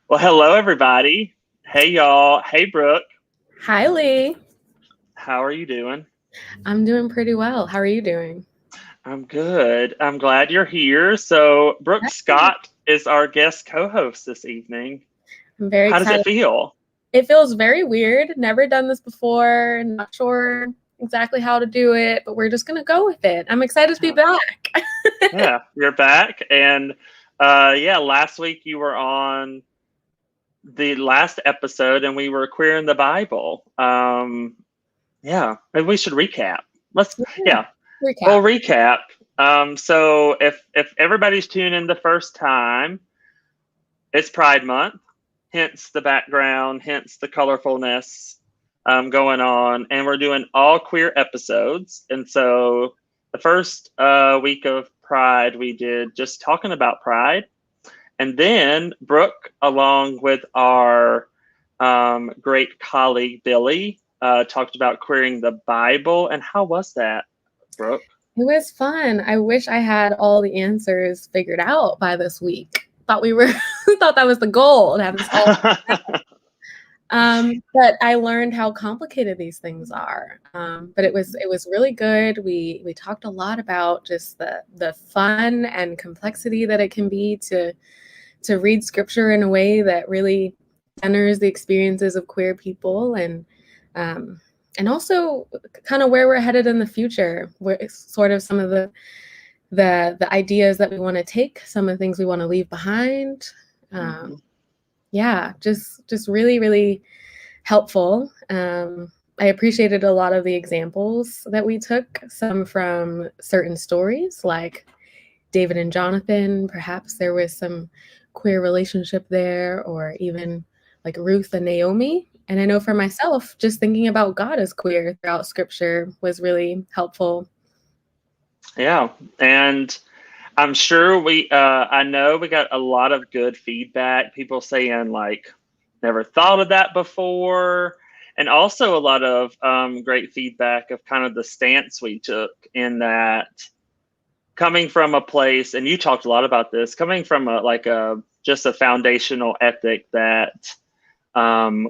Well, hello, everybody. Hey, y'all. Hey, Brooke. Hi, Lee. How are you doing? I'm doing pretty well. How are you doing? I'm good. I'm glad you're here. So, Brooke Scott is our guest co-host this evening. I'm very How excited. does it feel? It feels very weird. Never done this before. Not sure exactly how to do it, but we're just going to go with it. I'm excited to be back. Yeah, you're back. And last week you were on the last episode and we were queering the Bible. Maybe we should recap. Recap. We'll recap. So if everybody's tuning in the first time, it's Pride Month, hence the background, hence the colorfulness going on, and we're doing all queer episodes. And so the first week of Pride, we did just talking about Pride, and then Brooke, along with our great colleague Billy, talked about queering the Bible. And how was that, Brooke? It was fun. I wish I had all the answers figured out by this week. Thought that was the goal to have this all. But I learned how complicated these things are. But it was really good. We talked a lot about just the fun and complexity that it can be to read scripture in a way that really centers the experiences of queer people, and also kind of where we're headed in the future, where sort of some of the ideas that we want to take, some of the things we want to leave behind. Just really, really helpful. I appreciated a lot of the examples that we took, some from certain stories like David and Jonathan. Perhaps there was some queer relationship there, or even like Ruth and Naomi. And I know for myself, just thinking about God as queer throughout scripture was really helpful. Yeah. And I'm sure I know we got a lot of good feedback. People saying like, never thought of that before. And also a lot of great feedback of kind of the stance we took in that, coming from a place, and you talked a lot about this, coming from just a foundational ethic that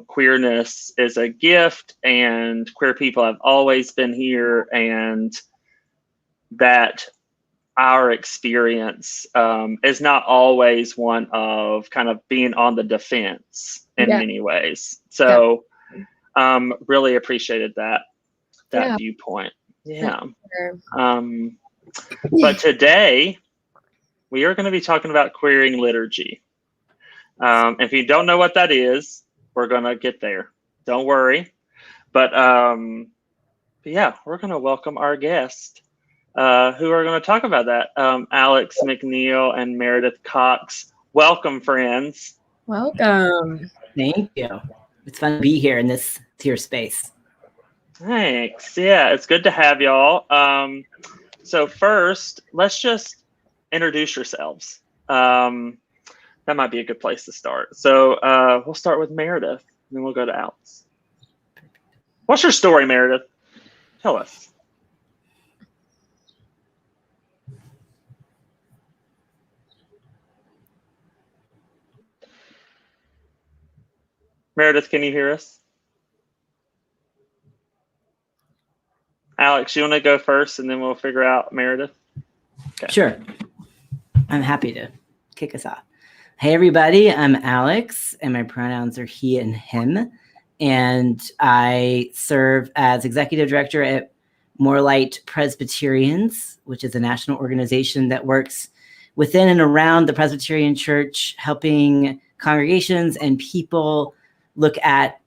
queerness is a gift and queer people have always been here, and that our experience is not always one of kind of being on the defense in many ways. So really appreciated that viewpoint. Yeah. But today we are going to be talking about queering liturgy. If you don't know what that is, we're going to get there. Don't worry. But we're going to welcome our guest who are going to talk about that. Alex McNeill and Meredith Cox. Welcome, friends. Welcome. Thank you. It's fun to be here in this tier space. Thanks. Yeah, it's good to have y'all. So first, let's just introduce yourselves. That might be a good place to start. So we'll start with Meredith, and then we'll go to Alex. What's your story, Meredith? Tell us. Meredith, can you hear us? Alex, you want to go first, and then we'll figure out Meredith? Okay. Sure. I'm happy to kick us off. Hey, everybody. I'm Alex, and my pronouns are he and him. And I serve as executive director at More Light Presbyterians, which is a national organization that works within and around the Presbyterian Church, helping congregations and people look at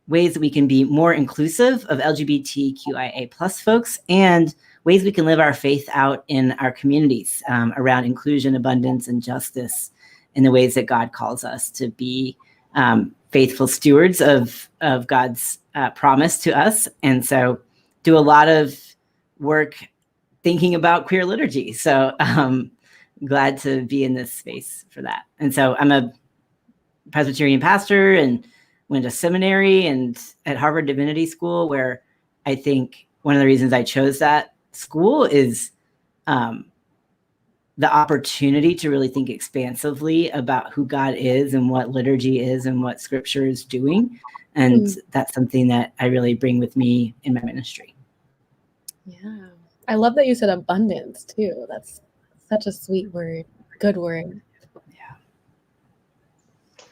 ways that we can be more inclusive of LGBTQIA plus folks, and ways we can live our faith out in our communities around inclusion, abundance, and justice in the ways that God calls us to be faithful stewards of God's promise to us. And so do a lot of work thinking about queer liturgy. So glad to be in this space for that. And so I'm a Presbyterian pastor and went to seminary and at Harvard Divinity School, where I think one of the reasons I chose that school is the opportunity to really think expansively about who God is and what liturgy is and what Scripture is doing. And that's something that I really bring with me in my ministry. Yeah. I love that you said abundance too. That's such a sweet word. Good word.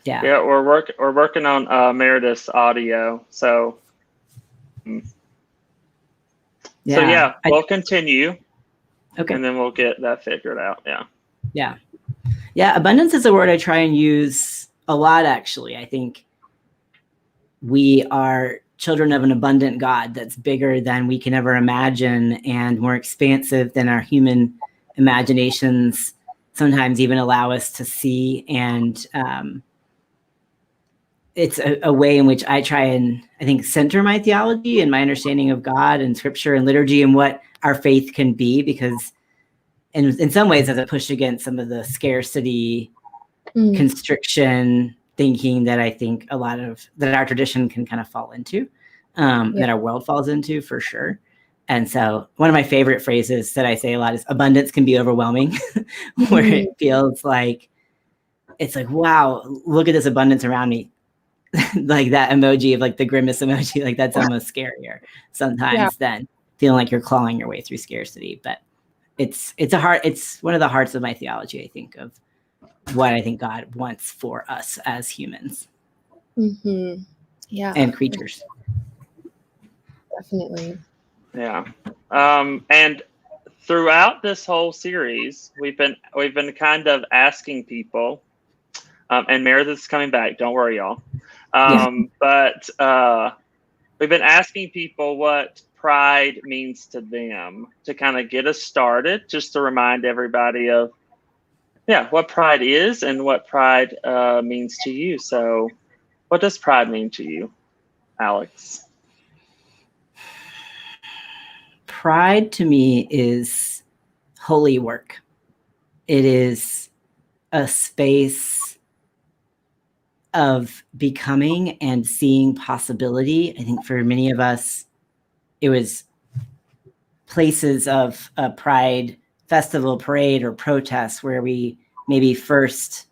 Yeah. Yeah, we're working on Meredith's audio. So we'll continue. Okay. And then we'll get that figured out. Yeah. Yeah. Yeah. Abundance is a word I try and use a lot, actually. I think we are children of an abundant God that's bigger than we can ever imagine and more expansive than our human imaginations sometimes even allow us to see. And it's a way in which I try and, I think, center my theology and my understanding of God and Scripture and liturgy and what our faith can be, because in some ways, as a push against some of the scarcity, constriction thinking that I think that our tradition can kind of fall into, that our world falls into for sure. And so one of my favorite phrases that I say a lot is abundance can be overwhelming, where it feels like, it's like, wow, look at this abundance around me. Like that emoji of like the grimace emoji, like that's almost scarier sometimes than feeling like you're clawing your way through scarcity. But it's one of the hearts of my theology, I think, of what I think God wants for us as humans. Yeah. And creatures. Definitely. Yeah. And throughout this whole series, we've been kind of asking people, and Meredith's coming back, don't worry, y'all. But we've been asking people what pride means to them, to kind of get us started, just to remind everybody of what pride is and what pride means to you. So what does pride mean to you, Alex? Pride to me is holy work. It is a space of becoming and seeing possibility. I think for many of us, it was places of a pride festival, parade, or protest where we maybe first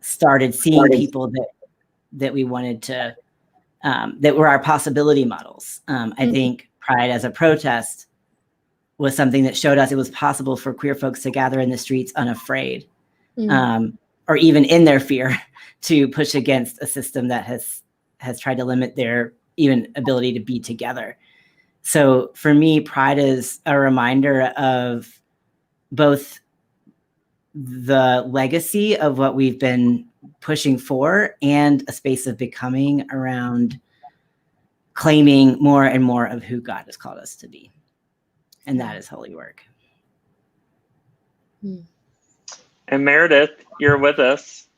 started seeing people that we wanted to, that were our possibility models. I think pride as a protest was something that showed us it was possible for queer folks to gather in the streets unafraid, or even in their fear, to push against a system that has tried to limit their even ability to be together. So for me, pride is a reminder of both the legacy of what we've been pushing for and a space of becoming around claiming more and more of who God has called us to be. And that is holy work. And Meredith, you're with us.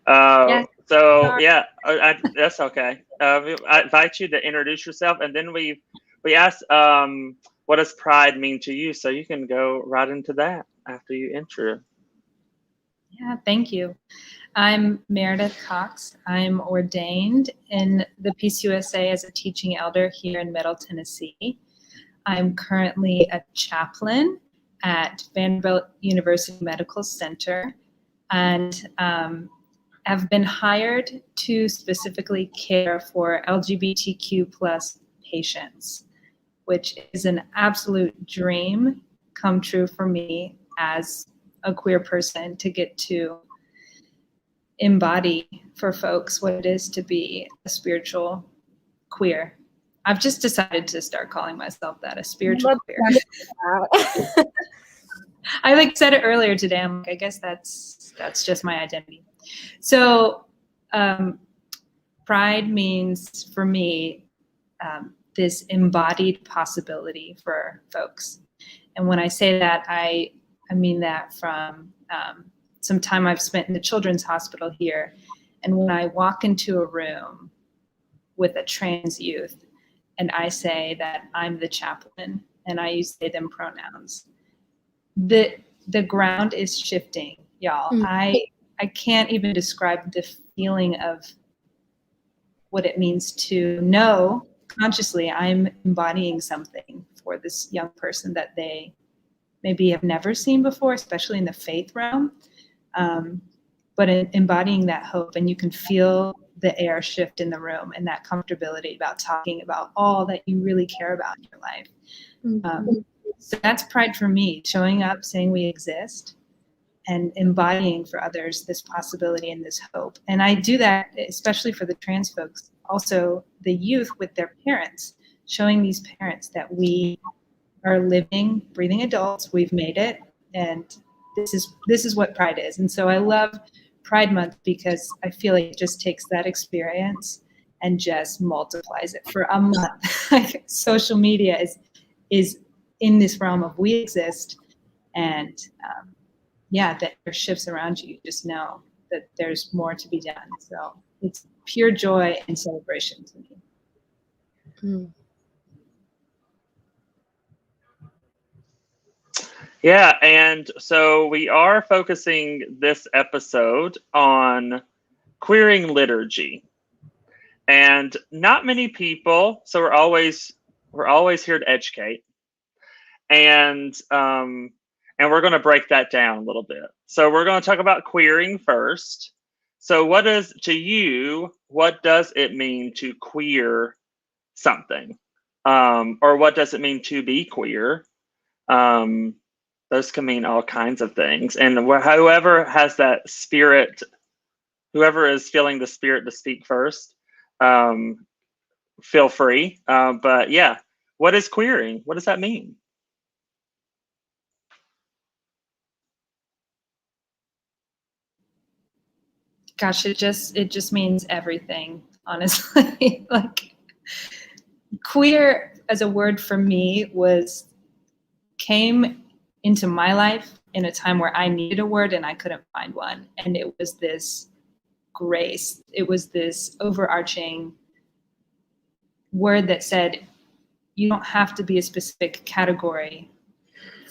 So that's okay. I invite you to introduce yourself, and then we asked, what does pride mean to you? So you can go right into that after you intro. Yeah, thank you. I'm Meredith Cox. I'm ordained in the PCUSA as a teaching elder here in Middle Tennessee. I'm currently a chaplain at Vanderbilt University Medical Center, and have been hired to specifically care for LGBTQ plus patients, which is an absolute dream come true for me as a queer person, to get to embody for folks what it is to be a spiritual queer. I've just decided to start calling myself that, a spiritual queer. I said it earlier today. I'm like, I guess that's just my identity. So pride means for me this embodied possibility for folks. And when I say that, I mean that from some time I've spent in the children's hospital here. And when I walk into a room with a trans youth and I say that I'm the chaplain and I use they, them pronouns, the ground is shifting, y'all. I can't even describe the feeling of what it means to know consciously I'm embodying something for this young person that they maybe have never seen before, especially in the faith realm. But embodying that hope, and you can feel the air shift in the room and that comfortability about talking about all that you really care about in your life. So that's pride for me, showing up, saying we exist, and embodying for others this possibility and this hope. And I do that especially for the trans folks, also the youth with their parents, showing these parents that we are living, breathing adults, we've made it, and this is what pride is. And so I love Pride Month because I feel like it just takes that experience and just multiplies it for a month. Like social media is in this realm of we exist, and that there shifts around you. You just know that there's more to be done. So it's pure joy and celebration to me. Yeah, and so we are focusing this episode on queering liturgy. And not many people, so we're always here to educate. And we're going to break that down a little bit. So we're going to talk about queering first. So what does it mean to queer something? Or what does it mean to be queer? Those can mean all kinds of things. And whoever has that spirit, whoever is feeling the spirit to speak first, feel free. But yeah, what is queering? What does that mean? Gosh, it just means everything, honestly. Like queer as a word for me came into my life in a time where I needed a word and I couldn't find one. And it was this grace. It was this overarching word that said, you don't have to be a specific category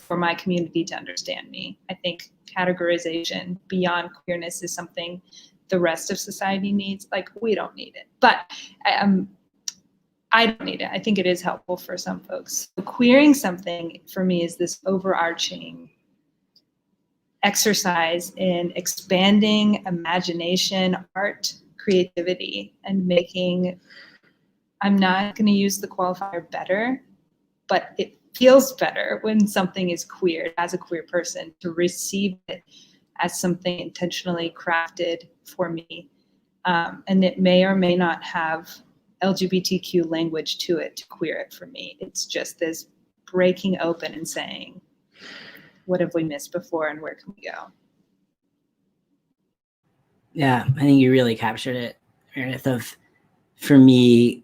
for my community to understand me. I think categorization beyond queerness is something the rest of society needs. Like, we don't need it, but I don't need it. I think it is helpful for some folks. So queering something for me is this overarching exercise in expanding imagination, art, creativity, and making, I'm not going to use the qualifier better, but it feels better when something is queer as a queer person, to receive it as something intentionally crafted for me. And it may or may not have LGBTQ language to it to queer it for me. It's just this breaking open and saying, what have we missed before and where can we go? Yeah, I think you really captured it, Meredith. For me,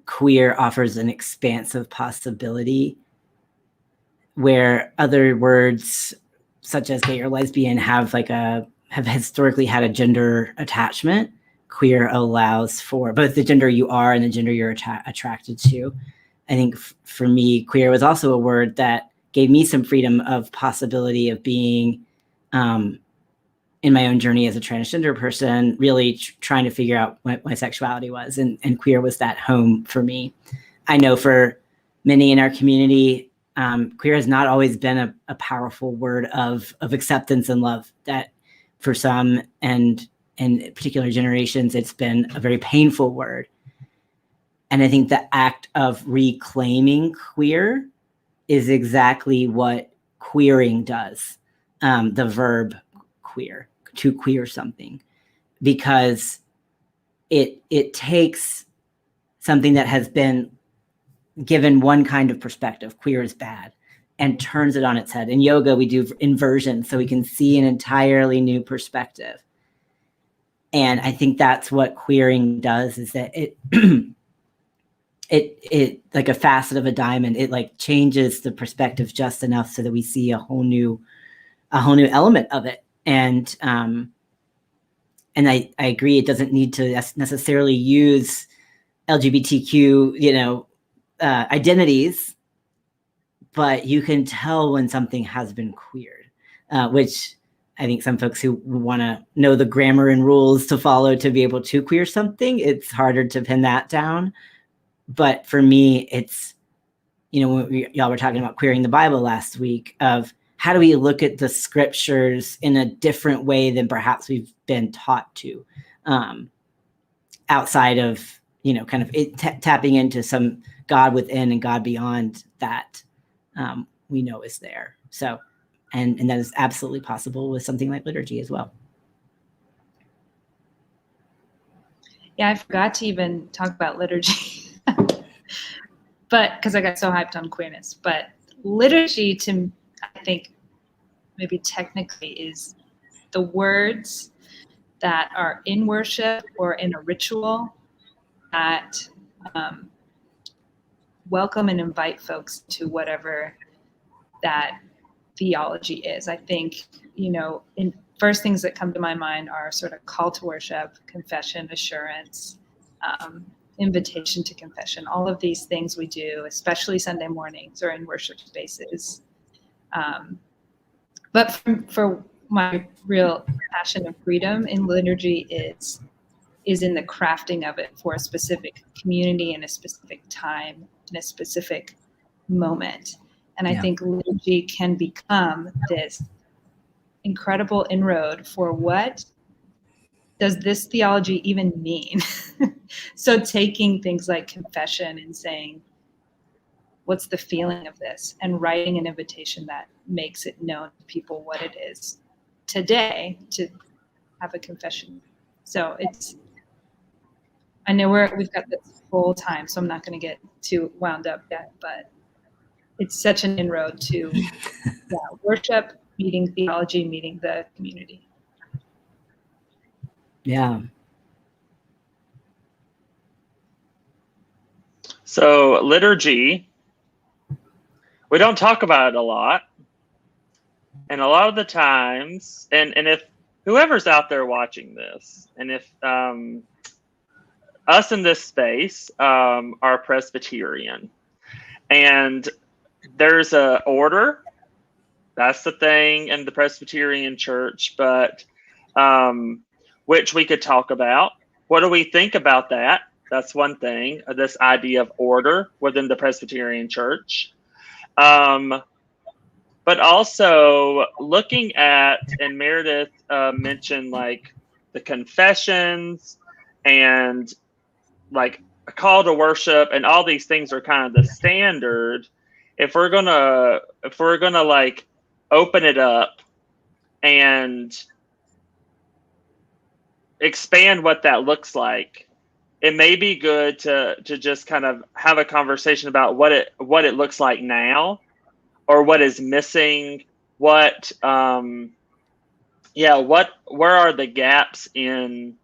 queer offers an expansive possibility where other words such as gay or lesbian have historically had a gender attachment. Queer allows for both the gender you are and the gender you're attracted to. I think for me, queer was also a word that gave me some freedom of possibility of being in my own journey as a transgender person, really trying to figure out what my sexuality was. And queer was that home for me. I know for many in our community, queer has not always been a powerful word of acceptance and love. That for some and in particular generations, it's been a very painful word. And I think the act of reclaiming queer is exactly what queering does. The verb queer, to queer something, because it takes something that has been given one kind of perspective, queer is bad, and turns it on its head. In yoga, we do inversion so we can see an entirely new perspective. And I think that's what queering does, is that it like a facet of a diamond, it like changes the perspective just enough so that we see a whole new element of it. And I agree, it doesn't need to necessarily use LGBTQ, identities, but you can tell when something has been queered, which I think some folks who want to know the grammar and rules to follow to be able to queer something, it's harder to pin that down. But for me, it's y'all were talking about queering the Bible last week, of how do we look at the scriptures in a different way than perhaps we've been taught to, outside of, kind of tapping into some God within and God beyond that we know is there. So, and that is absolutely possible with something like liturgy as well. Yeah, I forgot to even talk about liturgy, but because I got so hyped on queerness. But liturgy, I think, maybe technically, is the words that are in worship or in a ritual that welcome and invite folks to whatever that theology is. I think, first things that come to my mind are sort of call to worship, confession, assurance, invitation to confession. All of these things we do, especially Sunday mornings or in worship spaces. But for my real passion of freedom in liturgy is in the crafting of it for a specific community in a specific time, in a specific moment. And I think liturgy can become this incredible inroad for what does this theology even mean? So taking things like confession and saying, what's the feeling of this? And writing an invitation that makes it known to people what it is today to have a confession. So I know we've got this full time, so I'm not going to get too wound up yet, but it's such an inroad to worship, meeting theology, meeting the community. Yeah. So liturgy, we don't talk about it a lot. And a lot of the times, and if whoever's out there watching this, and if us in this space are Presbyterian, and there's a order, that's the thing in the Presbyterian church, but which we could talk about. What do we think about that? That's one thing, this idea of order within the Presbyterian church. But also looking at, and Meredith mentioned like the confessions and like a call to worship, and all these things are kind of the standard. If we're gonna like open it up and expand what that looks like, it may be good to just kind of have a conversation about what it looks like now, or what is missing, where are the gaps in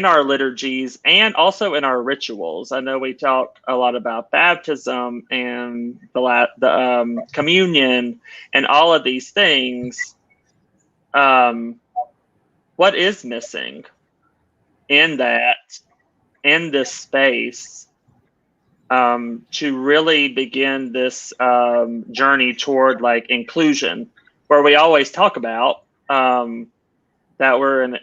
our liturgies and also in our rituals. I know we talk a lot about baptism and the communion and all of these things. What is missing in this space to really begin this journey toward like inclusion, where we always talk about that we're in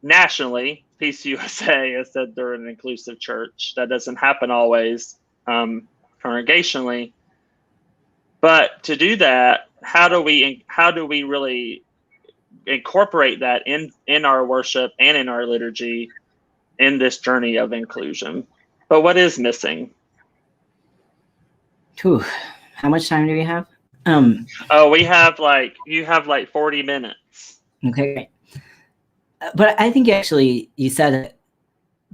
nationally, PCUSA has said they're an inclusive church. That doesn't happen always congregationally. But to do that, how do we really incorporate that in our worship and in our liturgy in this journey of inclusion? But what is missing? Whew. How much time do we have? You have like 40 minutes. Okay, great. But I think actually you said it,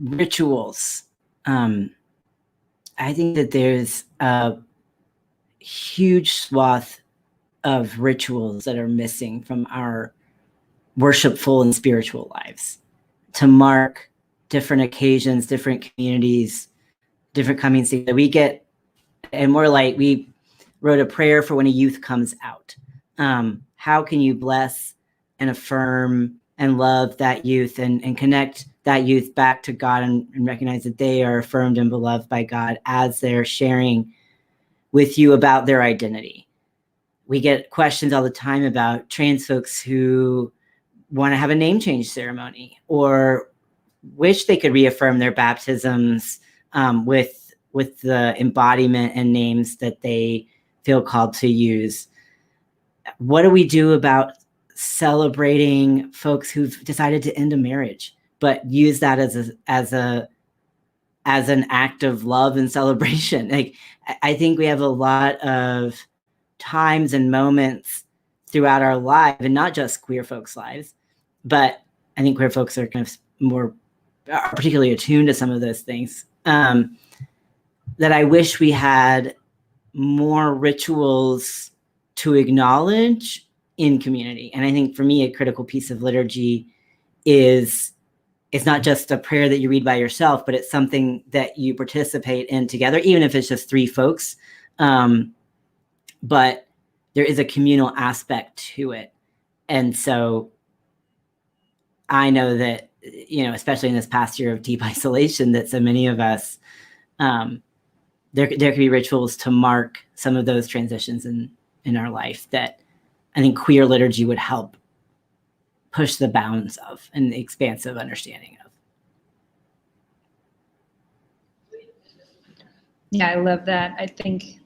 rituals. I think that there's a huge swath of rituals that are missing from our worshipful and spiritual lives to mark different occasions, different communities, different comings together. We get, and more like we wrote a prayer for when a youth comes out. How can you bless and affirm and love that youth and connect that youth back to God and recognize that they are affirmed and beloved by God as they're sharing with you about their identity. We get questions all the time about trans folks who want to have a name change ceremony or wish they could reaffirm their baptisms with with the embodiment and names that they feel called to use. What do we do about celebrating folks who've decided to end a marriage, but use that as an act of love and celebration? Like, I think we have a lot of times and moments throughout our life, and not just queer folks' lives, but I think queer folks are kind of more particularly attuned to some of those things, that I wish we had more rituals to acknowledge in community. And I think for me, a critical piece of liturgy is it's not just a prayer that you read by yourself, but it's something that you participate in together, even if it's just 3 folks. But there is a communal aspect to it. And so I know that, especially in this past year of deep isolation, that so many of us, there could be rituals to mark some of those transitions in our life that I think queer liturgy would help push the bounds of and the expansive understanding of. Yeah, I love that. I think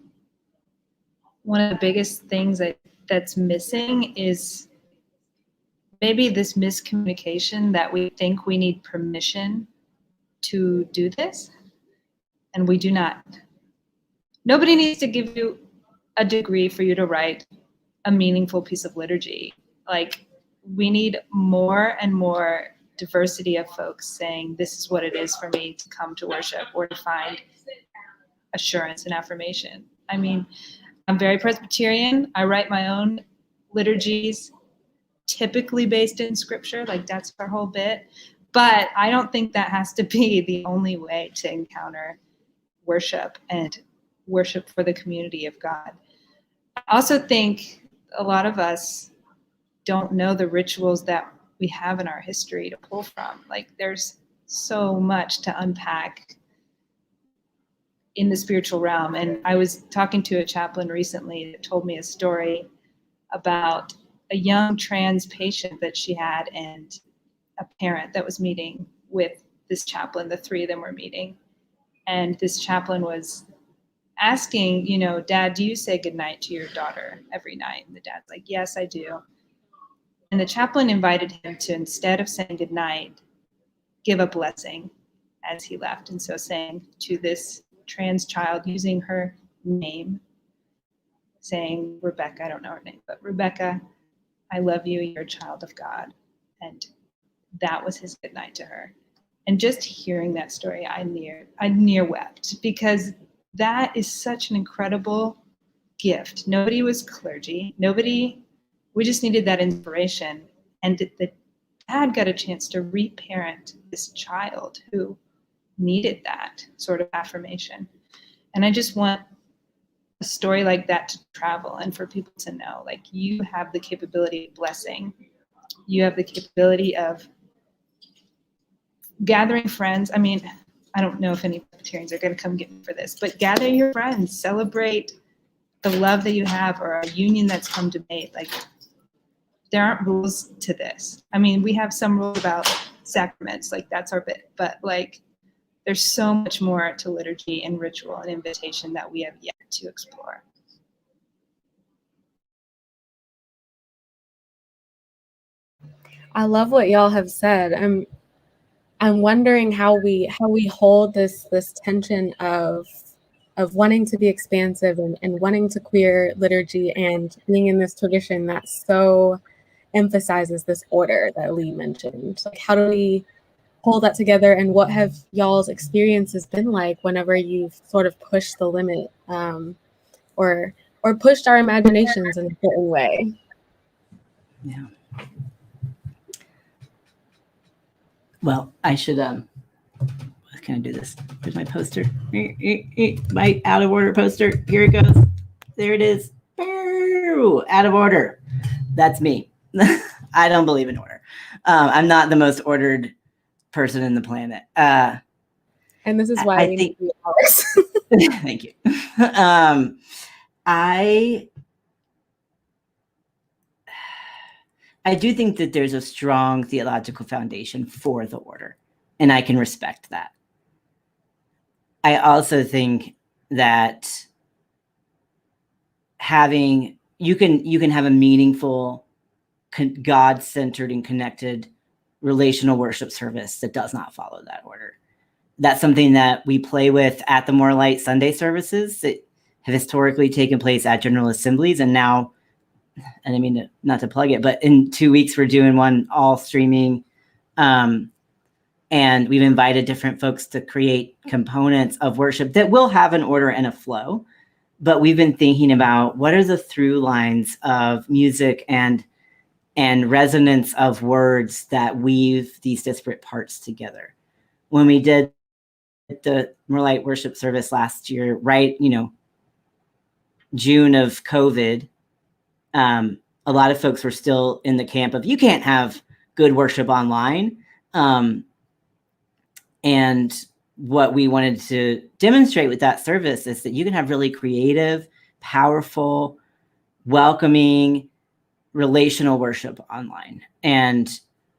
one of the biggest things that's missing is maybe this miscommunication that we think we need permission to do this, and we do not. Nobody needs to give you a degree for you to write a meaningful piece of liturgy. Like, we need more and more diversity of folks saying, this is what it is for me to come to worship or to find assurance and affirmation. I mean, I'm very Presbyterian. I write my own liturgies, typically based in scripture, like that's our whole bit. But I don't think that has to be the only way to encounter worship and worship for the community of God. I also think a lot of us don't know the rituals that we have in our history to pull from. Like, there's so much to unpack in the spiritual realm. And I was talking to a chaplain recently that told me a story about a young trans patient that she had and a parent that was meeting with this chaplain. The 3 of them were meeting. And this chaplain was asking, Dad, do you say goodnight to your daughter every night? And the dad's like, yes, I do. And the chaplain invited him to, instead of saying goodnight, give a blessing as he left. And so saying to this trans child, using her name, saying, Rebecca, I don't know her name, but Rebecca, I love you, you're a child of God. And that was his goodnight to her. And just hearing that story, I near wept, because that is such an incredible gift. Nobody was clergy. We just needed that inspiration. And the dad got a chance to reparent this child who needed that sort of affirmation. And I just want a story like that to travel and for people to know, like, you have the capability of blessing. You have the capability of gathering friends. I mean, I don't know if any Presbyterians are going to come get me for this, but gather your friends, celebrate the love that you have or a union that's come to mate. Like, there aren't rules to this. I mean, we have some rules about sacraments, like that's our bit, but like, there's so much more to liturgy and ritual and invitation that we have yet to explore. I love what y'all have said. I'm wondering how we hold this tension of wanting to be expansive and wanting to queer liturgy and being in this tradition that so emphasizes this order that Lee mentioned. Like, how do we hold that together, and what have y'all's experiences been like whenever you've sort of pushed the limit, or pushed our imaginations in a certain way? Yeah. Well, I should can I do this? Where's my poster? My out of order poster. Here it goes. There it is. Out of order. That's me. I don't believe in order. I'm not the most ordered person in the planet. And this is why I think. Thank you. I do think that there's a strong theological foundation for the order, and I can respect that. I also think that you can have a meaningful, God-centered and connected relational worship service that does not follow that order. That's something that we play with at the More Light Sunday services that have historically taken place at General Assemblies. And now, and I mean, not to plug it, but in 2 weeks, we're doing one all streaming. And we've invited different folks to create components of worship that will have an order and a flow. But we've been thinking about what are the through lines of music and resonance of words that weave these disparate parts together. When we did the More Light worship service last year, right, June of COVID, a lot of folks were still in the camp of you can't have good worship online. And what we wanted to demonstrate with that service is that you can have really creative, powerful, welcoming, relational worship online. And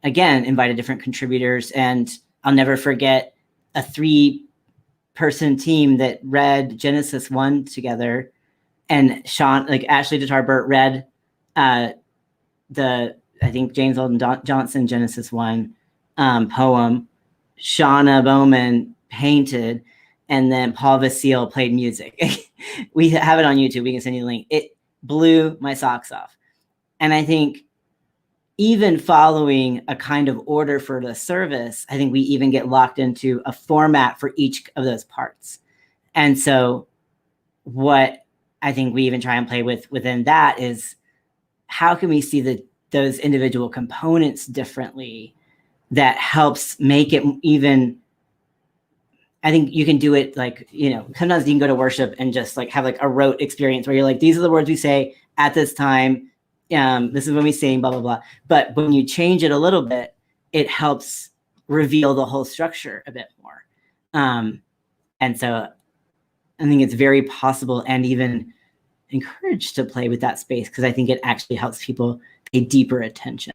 again, invited different contributors. And I'll never forget a 3-person team that read Genesis 1 together. And Sean, like Ashley DeTarbert read I think James Alden Johnson, Genesis 1 poem. Shauna Bowman painted, and then Paul Vasile played music. We have it on YouTube. We can send you the link. It blew my socks off. And I think even following a kind of order for the service, I think we even get locked into a format for each of those parts. And so what I think we even try and play with within that is how can we see those individual components differently that helps make it even. I think you can do it like, sometimes you can go to worship and just like have like a rote experience where you're like, these are the words we say at this time. This is when we sing, blah, blah, blah. But when you change it a little bit, it helps reveal the whole structure a bit more. And so I think it's very possible and even encouraged to play with that space because I think it actually helps people pay deeper attention.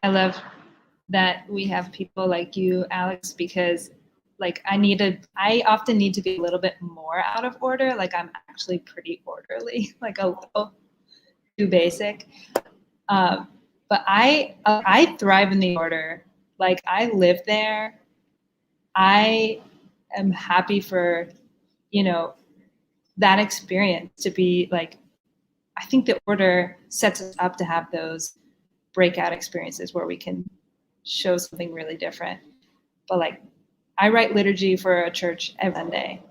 I love that we have people like you, Alex, because like I often need to be a little bit more out of order. Like I'm actually pretty orderly, like a little too basic. But I thrive in the order. Like I live there. I am happy for, that experience to be like, I think the order sets us up to have those breakout experiences where we can show something really different. But like I write liturgy for a church every Sunday,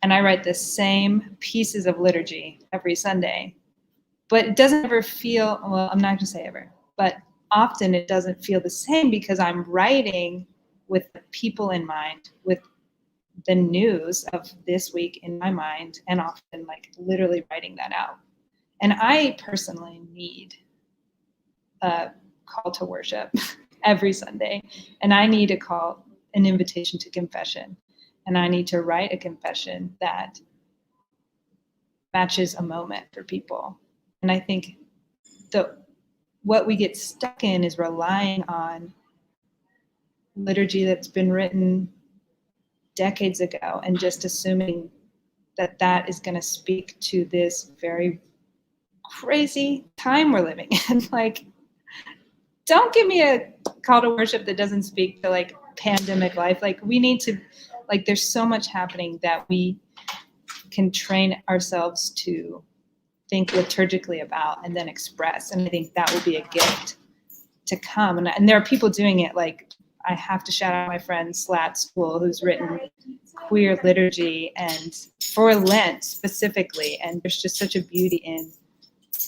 and I write the same pieces of liturgy every Sunday, but it doesn't ever feel, well, I'm not going to say ever, but often it doesn't feel the same because I'm writing with people in mind, with the news of this week in my mind, and often like literally writing that out. And I personally need a call to worship every Sunday, and I need an invitation to confession, and I need to write a confession that matches a moment for people. And I think what we get stuck in is relying on liturgy that's been written decades ago and just assuming that is going to speak to this very crazy time we're living in. Like, don't give me a call to worship that doesn't speak to like pandemic life. Like we need to, like there's so much happening that we can train ourselves to think liturgically about and then express. And I think that will be a gift to come. And there are people doing it. Like I have to shout out my friend Slat School, who's written queer liturgy and for Lent specifically. And there's just such a beauty in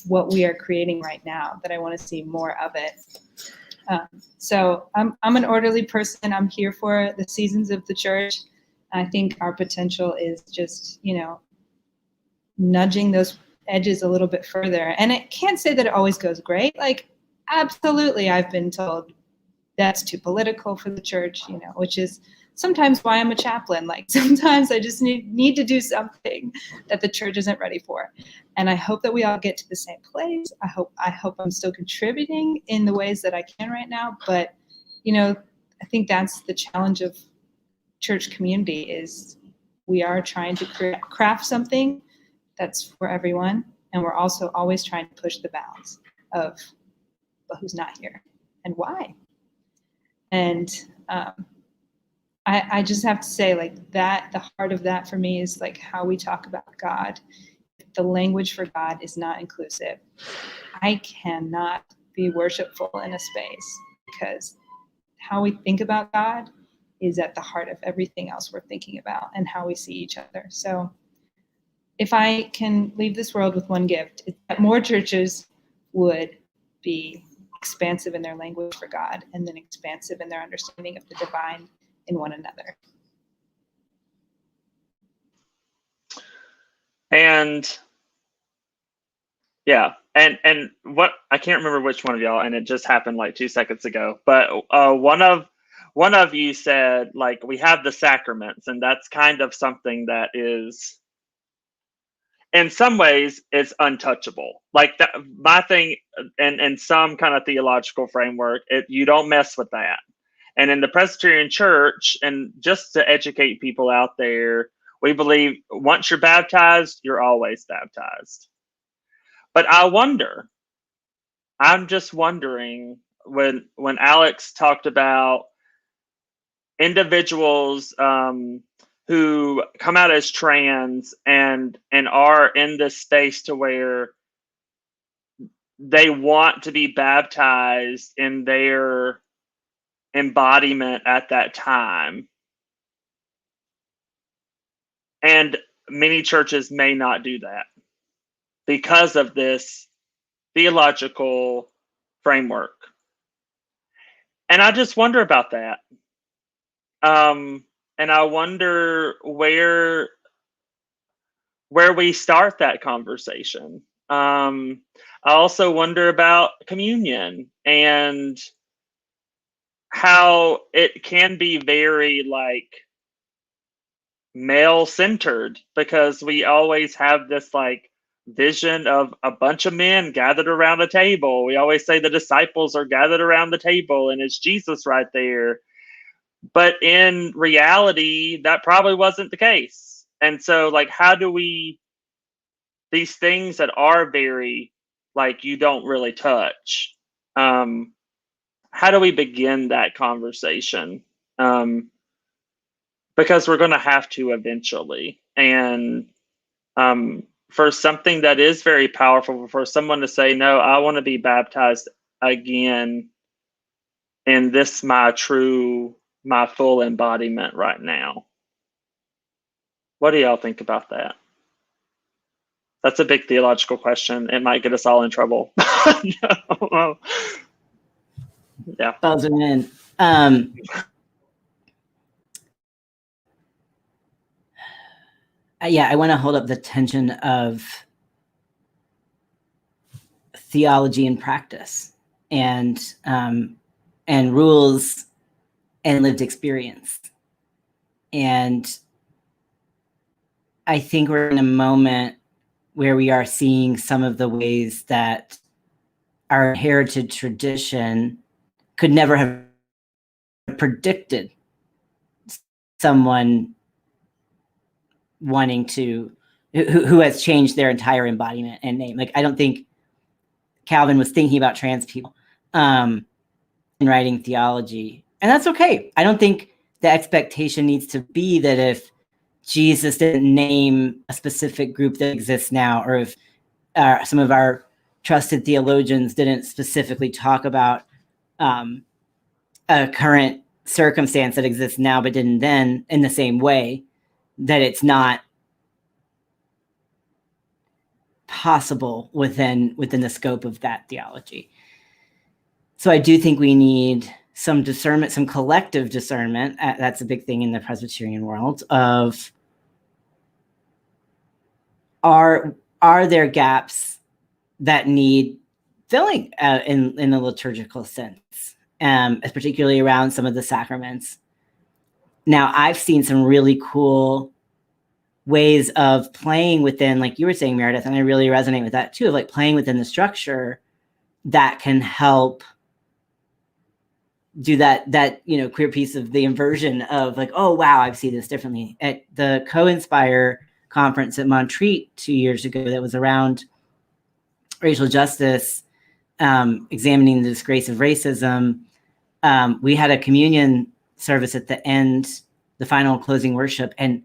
what we are creating right now that I want to see more of it. So I'm an orderly person. I'm here for the seasons of the church. I think our potential is just, nudging those edges a little bit further. And I can't say that it always goes great. Like, absolutely, I've been told that's too political for the church, which is sometimes why I'm a chaplain. Like sometimes I just need to do something that the church isn't ready for. And I hope that we all get to the same place. I hope I'm still contributing in the ways that I can right now, but I think that's the challenge of church community is we are trying to craft something that's for everyone. And we're also always trying to push the bounds of, but who's not here and why? And I just have to say, like, that the heart of that for me is like how we talk about God. The language for God is not inclusive. I cannot be worshipful in a space because how we think about God is at the heart of everything else we're thinking about and how we see each other. So if I can leave this world with one gift, it's that more churches would be expansive in their language for God and then expansive in their understanding of the divine in one another. And yeah, and what, I can't remember which one of y'all, and it just happened like 2 seconds ago, but one of you said, like, we have the sacraments, and that's kind of something that is, in some ways, it's untouchable. Like, that, my thing, and some kind of theological framework, you don't mess with that. And in the Presbyterian Church, and just to educate people out there, we believe once you're baptized, you're always baptized. But I'm just wondering, when Alex talked about individuals who come out as trans and are in this space to where they want to be baptized in their embodiment at that time. And many churches may not do that because of this theological framework. And I just wonder about that. And I wonder where we start that conversation. I also wonder about communion and how it can be very like male centered, because we always have this like vision of a bunch of men gathered around a table. We always say the disciples are gathered around the table and it's Jesus right there. But in reality, that probably wasn't the case. And so, like, how do we, these things that are very, like, you don't really touch, how do we begin that conversation? Because we're going to have to eventually. And for something that is very powerful, for someone to say, no, I want to be baptized again in this, my full embodiment right now. What do y'all think about that? That's a big theological question. It might get us all in trouble. No. Yeah. Buzzing in. Yeah, I want to hold up the tension of theology and practice, and rules and lived experience. And I think we're in a moment where we are seeing some of the ways that our heritage tradition could never have predicted someone wanting to, who has changed their entire embodiment and name. Like, I don't think Calvin was thinking about trans people in writing theology. And that's okay. I don't think the expectation needs to be that if Jesus didn't name a specific group that exists now, or if some of our trusted theologians didn't specifically talk about a current circumstance that exists now but didn't then, in the same way, that it's not possible within the scope of that theology. So I do think we need some discernment, some collective discernment. That's a big thing in the Presbyterian world of, are there gaps that need filling in a liturgical sense, particularly around some of the sacraments. Now, I've seen some really cool ways of playing within, like you were saying, Meredith, and I really resonate with that too, of like playing within the structure that can help do that queer piece of the inversion of like, oh wow, I see this differently. At the Co-Inspire conference at Montreat 2 years ago, that was around racial justice, examining the disgrace of racism. We had a communion service at the end, the final closing worship, and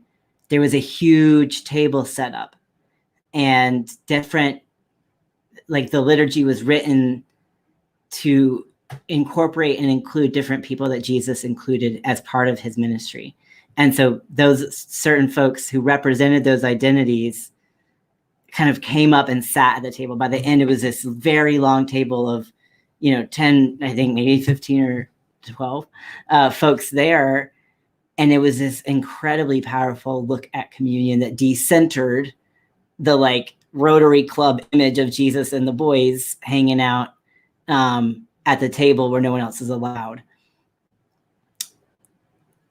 there was a huge table set up, and different, like the liturgy was written to incorporate and include different people that Jesus included as part of his ministry. And so those certain folks who represented those identities kind of came up and sat at the table. By the end, it was this very long table of, 10, I think maybe 15 or 12 folks there. And it was this incredibly powerful look at communion that decentered the like Rotary Club image of Jesus and the boys hanging out at the table where no one else is allowed.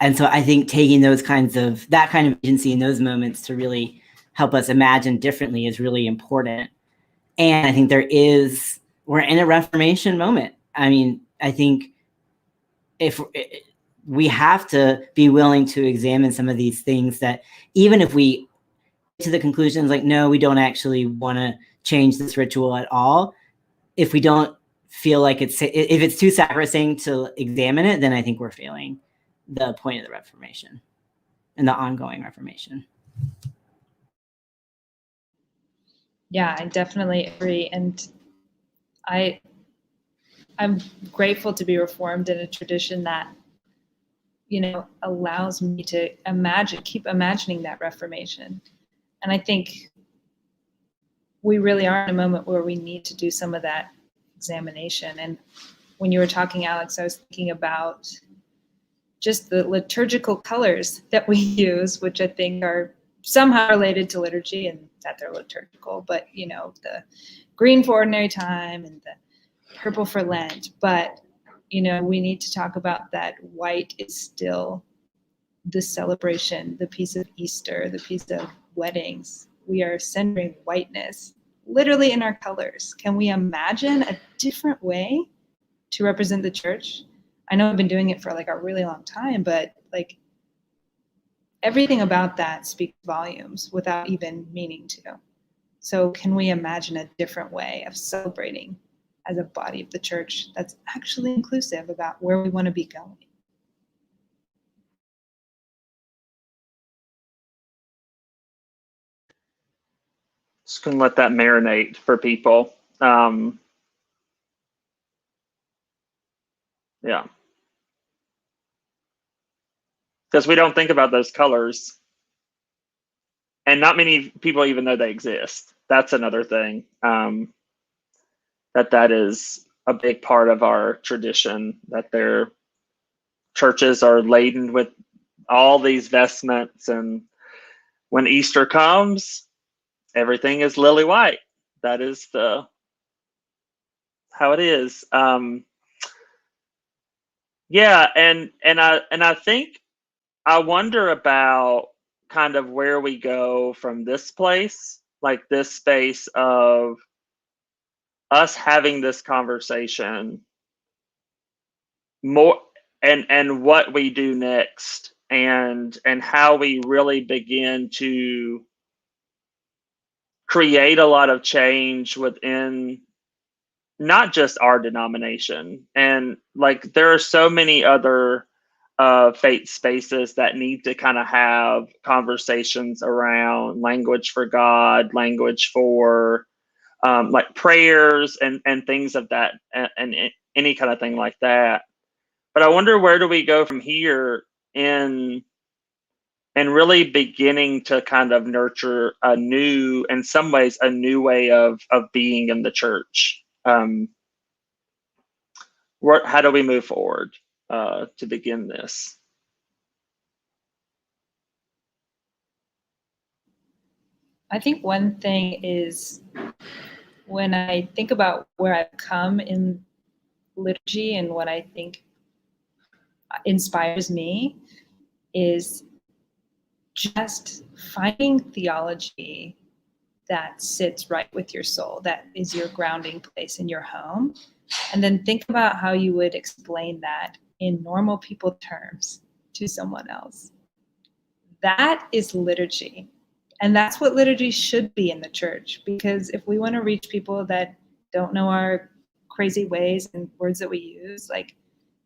And so I think taking that kind of agency in those moments to really help us imagine differently is really important. And I think we're in a Reformation moment. I mean, I think if we have to be willing to examine some of these things, that even if we get to the conclusions like, no, we don't actually want to change this ritual at all, if we don't feel like if it's too sacrosanct to examine it, then I think we're failing the point of the Reformation and the ongoing Reformation. Yeah, I definitely agree. And I'm grateful to be Reformed in a tradition that, allows me to keep imagining that Reformation. And I think we really are in a moment where we need to do some of that examination. And when you were talking, Alex, I was thinking about just the liturgical colors that we use, which I think are somehow related to liturgy and that they're liturgical, but the green for ordinary time and the purple for Lent. But we need to talk about that white is still the celebration, the piece of Easter, the piece of weddings. We are centering whiteness literally in our colors. Can we imagine a different way to represent the church? I know I've been doing it for like a really long time, but like everything about that speaks volumes without even meaning to. So can we imagine a different way of celebrating as a body of the church that's actually inclusive about where we want to be going? Just gonna let that marinate for people. Yeah. Because we don't think about those colors. And not many people even know they exist. That's another thing. That is a big part of our tradition, that their churches are laden with all these vestments, and when Easter comes, everything is lily white. That is how it is. Yeah, and I think I wonder about kind of where we go from this place, like this space of us having this conversation more, and what we do next, and how we really begin to create a lot of change within not just our denomination. And like there are so many other faith spaces that need to kind of have conversations around language for God, language for like prayers and things of that, and any kind of thing like that. But I wonder, where do we go from here in really beginning to kind of nurture in some ways, a new way of being in the church? How do we move forward to begin this? I think one thing is, when I think about where I've come in liturgy and what I think inspires me, is just finding theology that sits right with your soul, that is your grounding place in your home. And then think about how you would explain that in normal people terms to someone else. That is liturgy. And that's what liturgy should be in the church, because if we want to reach people that don't know our crazy ways and words that we use, like,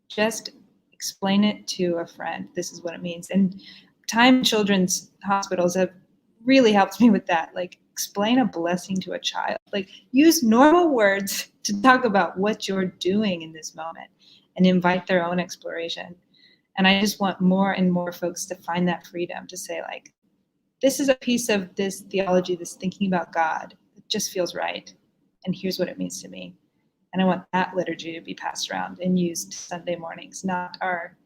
just explain it to a friend. This is what it means. And time children's hospitals have really helped me with that. Like, explain a blessing to a child. Like, use normal words to talk about what you're doing in this moment and invite their own exploration. And I just want more and more folks to find that freedom to say, like, this is a piece of this theology, this thinking about God. It just feels right. And here's what it means to me. And I want that liturgy to be passed around and used Sunday mornings, not our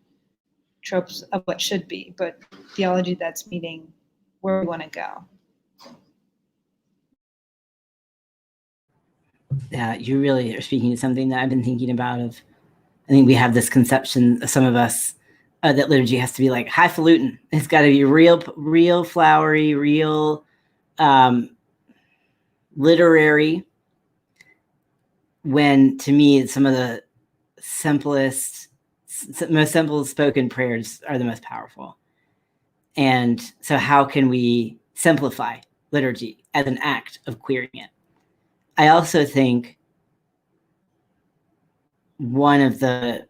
tropes of what should be, but theology that's meeting where we want to go. Yeah, you really are speaking to something that I've been thinking about. I think we have this conception, some of us, that liturgy has to be like highfalutin. It's got to be real flowery, real literary. When to me, some of the most simple spoken prayers are the most powerful. And so how can we simplify liturgy as an act of queering it? I also think one of the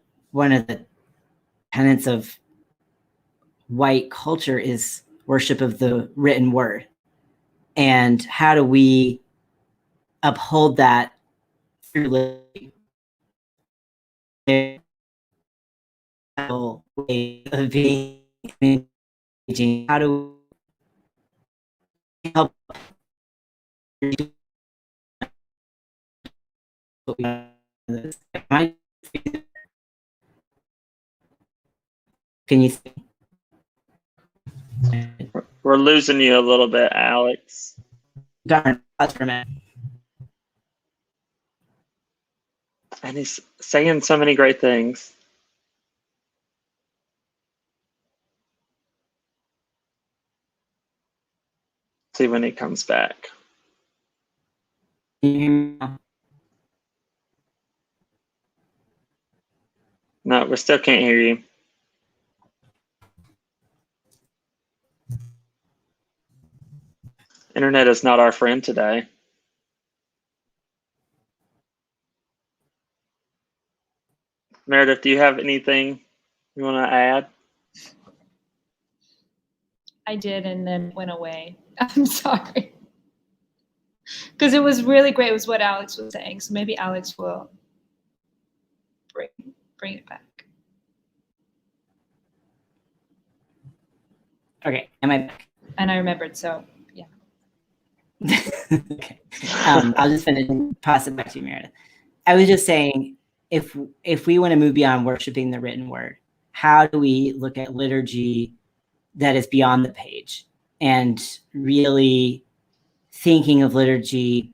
tenets of white culture is worship of the written word. And how do we uphold that through liturgy? Way of being engaging. How do we help? Can you see? We're losing you a little bit, Alex. Darn, pause for a minute. And he's saying so many great things. See when he comes back. Can you hear me now? No, we still can't hear you. Internet is not our friend today. Meredith, do you have anything you want to add? I did, and then went away. I'm sorry. Because it was really great. It was what Alex was saying. So maybe Alex will bring it back. Okay, am I back? And I remembered, so yeah. Okay. I'll just finish and pass it back to you, Meredith. I was just saying, if we want to move beyond worshiping the written word, how do we look at liturgy that is beyond the page and really thinking of liturgy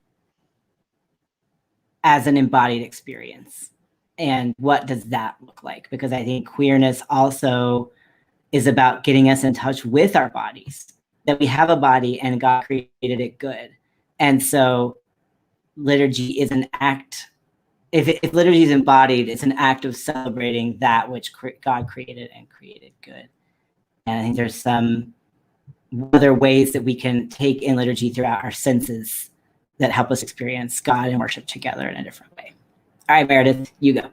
as an embodied experience? And what does that look like? Because I think queerness also is about getting us in touch with our bodies, that we have a body and God created it good. And so liturgy is an act. If liturgy is embodied, it's an act of celebrating that which God created and created good. And I think there's some other ways that we can take in liturgy throughout our senses that help us experience God and worship together in a different way. All right, Meredith, you go.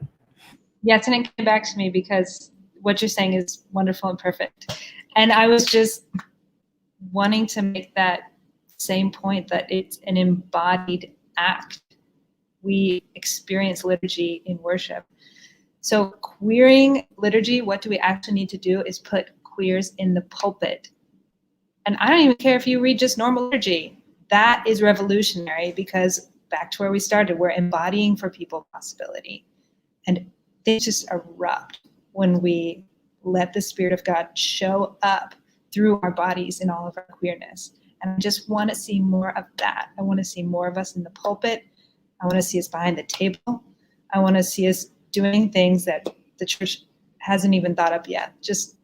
Yes, and it came back to me because what you're saying is wonderful and perfect. And I was just wanting to make that same point, that it's an embodied act. We experience liturgy in worship. So queering liturgy, what do we actually need to do is put queers in the pulpit. And I don't even care if you read just normal liturgy. That is revolutionary, because back to where we started, we're embodying for people possibility. And things just erupt when we let the Spirit of God show up through our bodies in all of our queerness. And I just want to see more of that. I want to see more of us in the pulpit. I want to see us behind the table. I want to see us doing things that the church hasn't even thought up yet. Just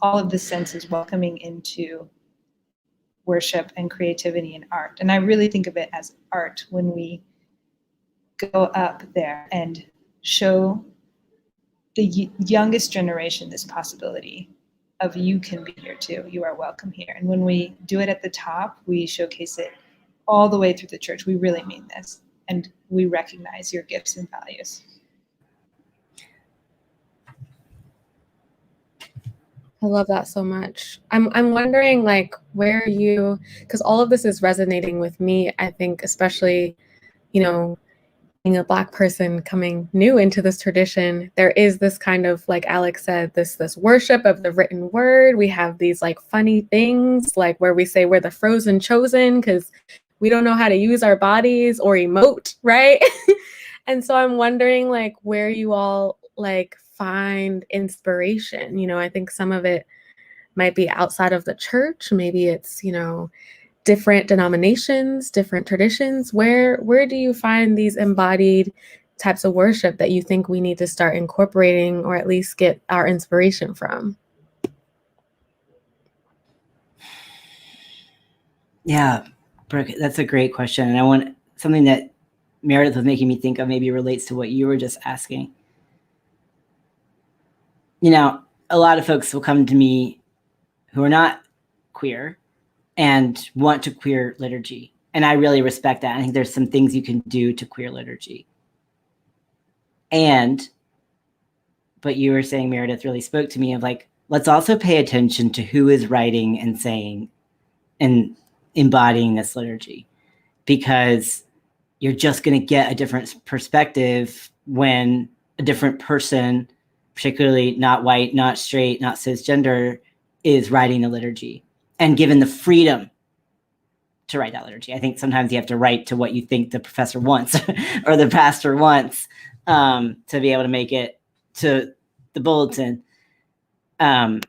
all of the senses welcoming into worship and creativity and art. And I really think of it as art when we go up there and show youngest generation this possibility of you can be here too. You are welcome here. And when we do it at the top, we showcase it all the way through the church. We really mean this. And we recognize your gifts and values. I love that so much. I'm wondering, like, where you, because all of this is resonating with me, I think, especially, you know, being a Black person coming new into this tradition, there is this kind of, like Alex said, this worship of the written word. We have these like funny things, like where we say we're the frozen chosen because we don't know how to use our bodies or emote, right? And so I'm wondering, like, where you all like find inspiration. You know, I think some of it might be outside of the church. Maybe it's, you know, different denominations, different traditions. Where do you find these embodied types of worship that you think we need to start incorporating, or at least get our inspiration from? Yeah, Brooke, that's a great question. And I want something that Meredith was making me think of maybe relates to what you were just asking. You know, a lot of folks will come to me who are not queer and want to queer liturgy. And I really respect that. I think there's some things you can do to queer liturgy. But you were saying, Meredith, really spoke to me of like, let's also pay attention to who is writing and saying and embodying this liturgy, because you're just going to get a different perspective when a different person, particularly not white, not straight, not cisgender, is writing the liturgy and given the freedom to write that liturgy. I think sometimes you have to write to what you think the professor wants or the pastor wants to be able to make it to the bulletin. And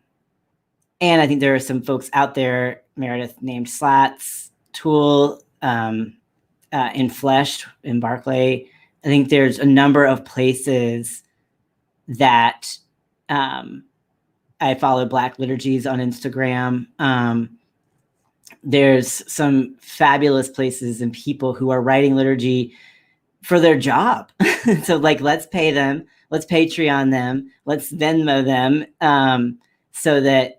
I think there are some folks out there, Meredith named Slats, Tool, in Flesh, in Barclay. I think there's a number of places that I follow Black liturgies on Instagram. There's some fabulous places and people who are writing liturgy for their job. So like, let's pay them, let's Patreon them, let's Venmo them, so that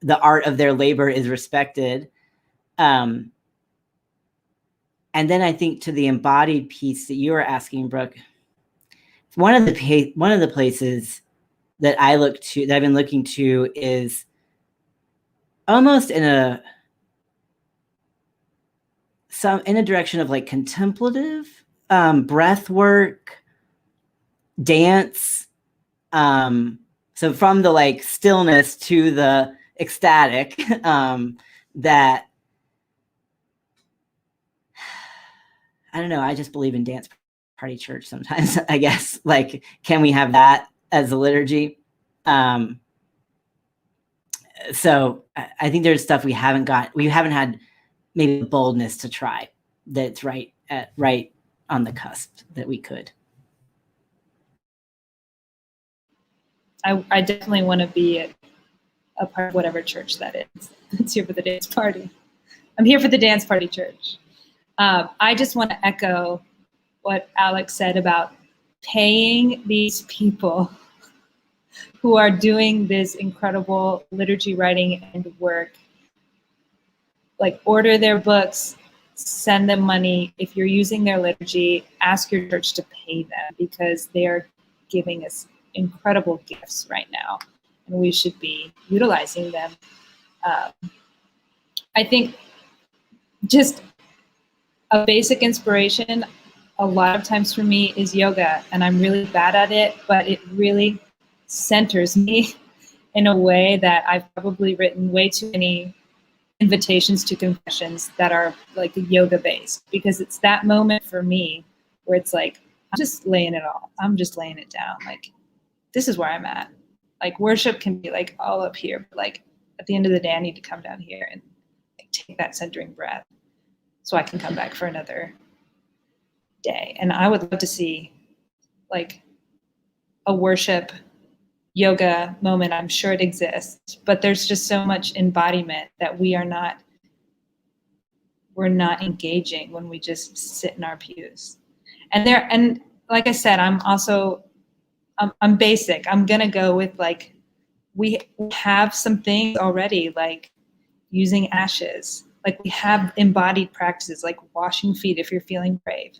the art of their labor is respected. And then I think to the embodied piece that you were asking, Brooke, one of the places that I've been looking to is almost in a direction of like contemplative breath work, dance. So from the like stillness to the ecstatic, that I don't know. I just believe in dance party church sometimes, I guess. Like, can we have that as a liturgy? So I think there's stuff we haven't had maybe the boldness to try that's right on the cusp that we could. I definitely want to be a part of whatever church that is. It's here for the dance party. I'm here for the dance party church. I just want to echo what Alex said about paying these people who are doing this incredible liturgy writing and work. Like, order their books, send them money. If you're using their liturgy, ask your church to pay them, because they are giving us incredible gifts right now, and we should be utilizing them. I think just a basic inspiration a lot of times for me is yoga, and I'm really bad at it, but it really centers me in a way that I've probably written way too many invitations to confessions that are like yoga based, because it's that moment for me where it's like, I'm just laying it down. Like, this is where I'm at. Like, worship can be like all up here, but like at the end of the day, I need to come down here and like take that centering breath so I can come back for another day. And I would love to see like a worship yoga moment. I'm sure it exists, but there's just so much embodiment that we're not engaging when we just sit in our pews. And like I said, I'm I'm basic. I'm going to go with like, we have some things already, like using ashes. Like we have embodied practices like washing feet if you're feeling brave,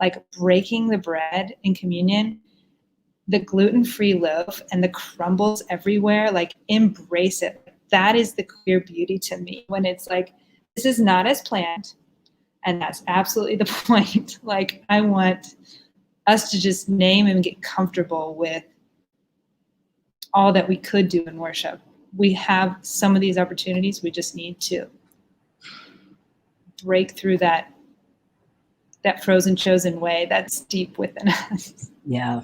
like breaking the bread in communion, the gluten-free loaf and the crumbles everywhere, like embrace it. That is the queer beauty to me, when it's like, this is not as planned. And that's absolutely the point. Like, I want us to just name and get comfortable with all that we could do in worship. We have some of these opportunities. We just need to break through that frozen chosen way that's deep within us. Yeah.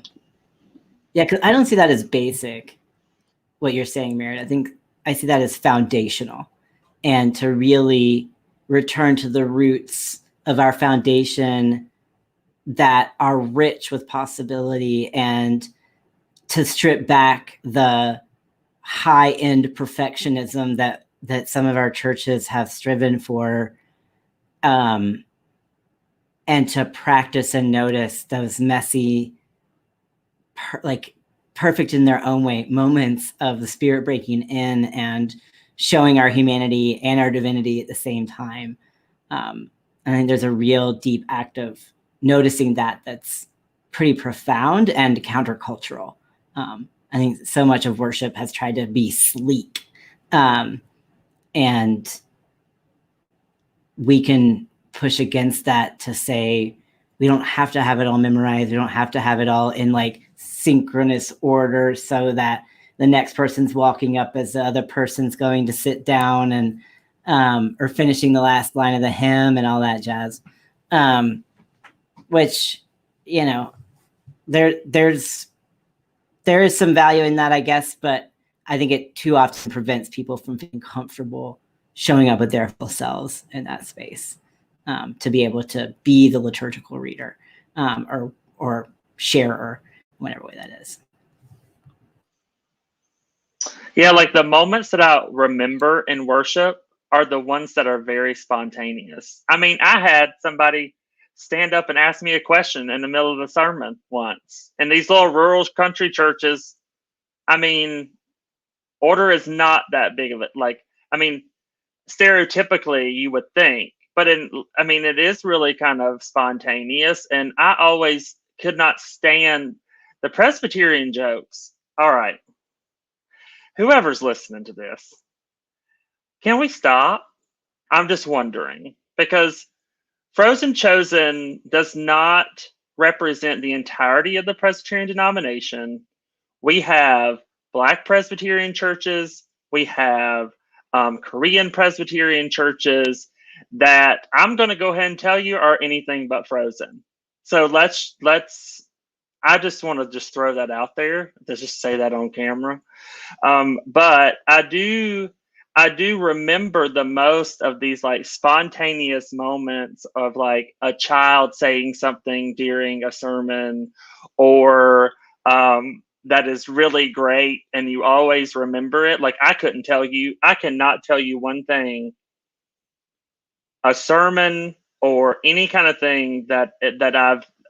Yeah, because I don't see that as basic, what you're saying, Meredith. I think I see that as foundational, and to really return to the roots of our foundation that are rich with possibility, and to strip back the high-end perfectionism that some of our churches have striven for, and to practice and notice those messy, perfect in their own way moments of the Spirit breaking in and showing our humanity and our divinity at the same time. I think there's a real deep act of noticing that's pretty profound and countercultural. I think so much of worship has tried to be sleek, and we can push against that to say, we don't have to have it all memorized. We don't have to have it all in like synchronous order so that the next person's walking up as the other person's going to sit down, and or finishing the last line of the hymn and all that jazz. Which, you know, there is some value in that, I guess, but I think it too often prevents people from feeling comfortable showing up with their full selves in that space, to be able to be the liturgical reader, or sharer, whatever way that is. Yeah, like the moments that I remember in worship are the ones that are very spontaneous. I mean, I had somebody stand up and ask me a question in the middle of the sermon once. In these little rural country churches, I mean, order is not that big of it. Like, I mean, stereotypically you would think, but it is really kind of spontaneous. And I always could not stand the Presbyterian jokes. All right, whoever's listening to this, can we stop? I'm just wondering, because Frozen Chosen does not represent the entirety of the Presbyterian denomination. We have Black Presbyterian churches. We have Korean Presbyterian churches that I'm going to go ahead and tell you are anything but Frozen. So let's I just want to just throw that out there, to just say that on camera. But I do remember the most of these like spontaneous moments of like a child saying something during a sermon, or that is really great and you always remember it. Like I cannot tell you one thing, a sermon or any kind of thing that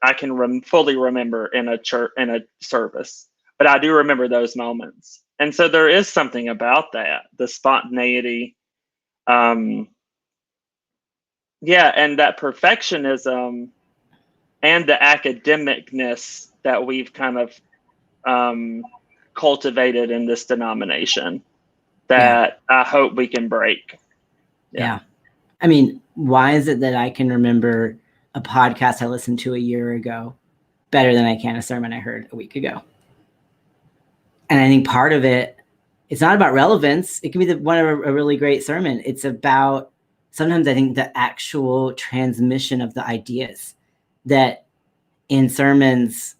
I can fully remember in a church, in a service, but I do remember those moments. And so there is something about that, the spontaneity, and that perfectionism and the academicness that we've kind of cultivated in this denomination that I hope we can break. Yeah. I mean, why is it that I can remember a podcast I listened to a year ago better than I can a sermon I heard a week ago? And I think part of it, it's not about relevance. It can be one of a really great sermon. It's about, sometimes I think, the actual transmission of the ideas that in sermons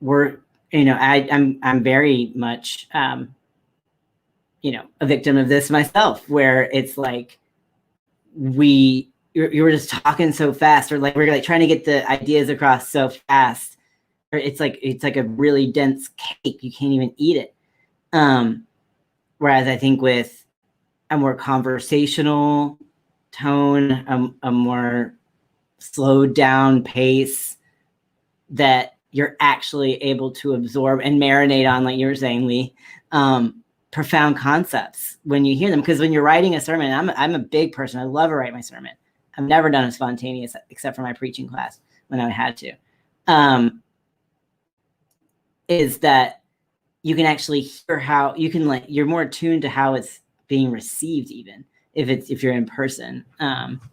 were, I'm very much, a victim of this myself, where it's like, you were just talking so fast, or like we're like trying to get the ideas across so fast, or it's like a really dense cake, you can't even eat it. Whereas I think with a more conversational tone, a more slowed down pace, that you're actually able to absorb and marinate on, like you were saying, Lee, profound concepts when you hear them. Because when you're writing a sermon, I'm a big person. I love to write my sermon. I've never done a spontaneous except for my preaching class when I had to. Is that you can actually hear how you can, like, you're more attuned to how it's being received, even if you're in person,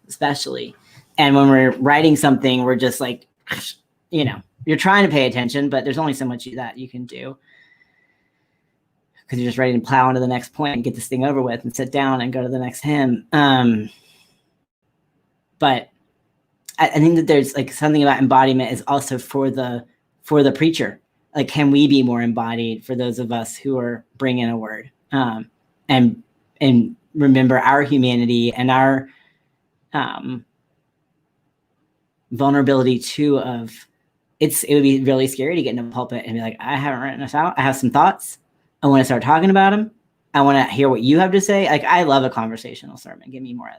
especially. And when we're writing something, we're just like, you're trying to pay attention, but there's only so much that you can do, because you're just ready to plow into the next point and get this thing over with and sit down and go to the next hymn. But I think that there's like something about embodiment is also for the preacher. Like, can we be more embodied for those of us who are bringing a word, and remember our humanity and our vulnerability too. It would be really scary to get in a pulpit and be like, I haven't written this out. I have some thoughts. I want to start talking about them. I want to hear what you have to say. Like, I love a conversational sermon. Give me more of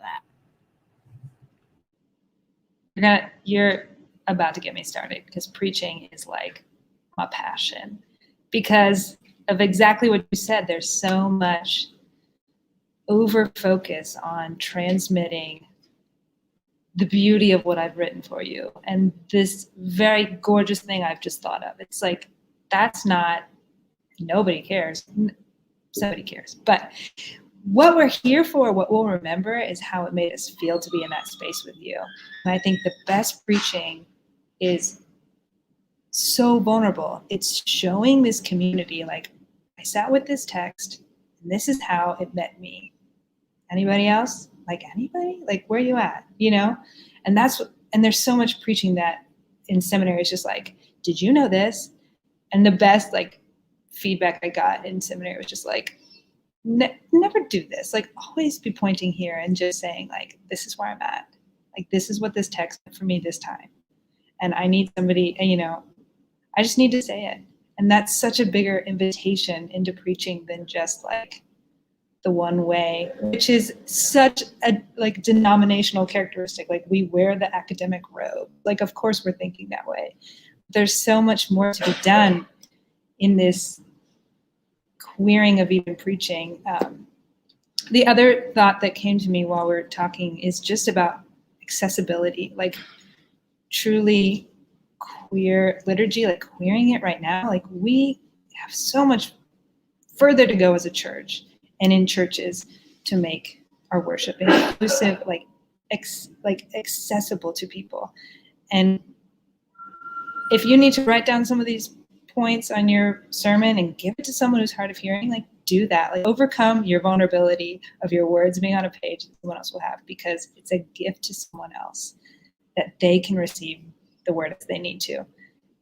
that. You're about to get me started, because preaching is like my passion, because of exactly what you said. There's so much over focus on transmitting the beauty of what I've written for you, and this very gorgeous thing I've just thought of. It's like, that's not, nobody cares. Somebody cares. But what we're here for, what we'll remember, is how it made us feel to be in that space with you. And I think the best preaching is so vulnerable. It's showing this community, like, I sat with this text, and this is how it met me. Anybody else? Like, anybody? Like, where are you at? And and there's so much preaching that in seminary is just like, did you know this? And the best, like, feedback I got in seminary was just like, never do this. Like, always be pointing here and just saying, like, this is where I'm at. Like, this is what this text meant for me this time. And I need somebody, I just need to say it. And that's such a bigger invitation into preaching than just like the one way, which is such a like denominational characteristic. Like, we wear the academic robe. Like, of course we're thinking that way. There's so much more to be done in this queering of even preaching. The other thought that came to me while we're talking is just about accessibility, like truly queer liturgy, like queering it right now. Like, we have so much further to go as a church and in churches to make our worship inclusive, like accessible to people. And if you need to write down some of these points on your sermon and give it to someone who's hard of hearing, like, do that. Like, overcome your vulnerability of your words being on a page that someone else will have, because it's a gift to someone else that they can receive the word as they need to.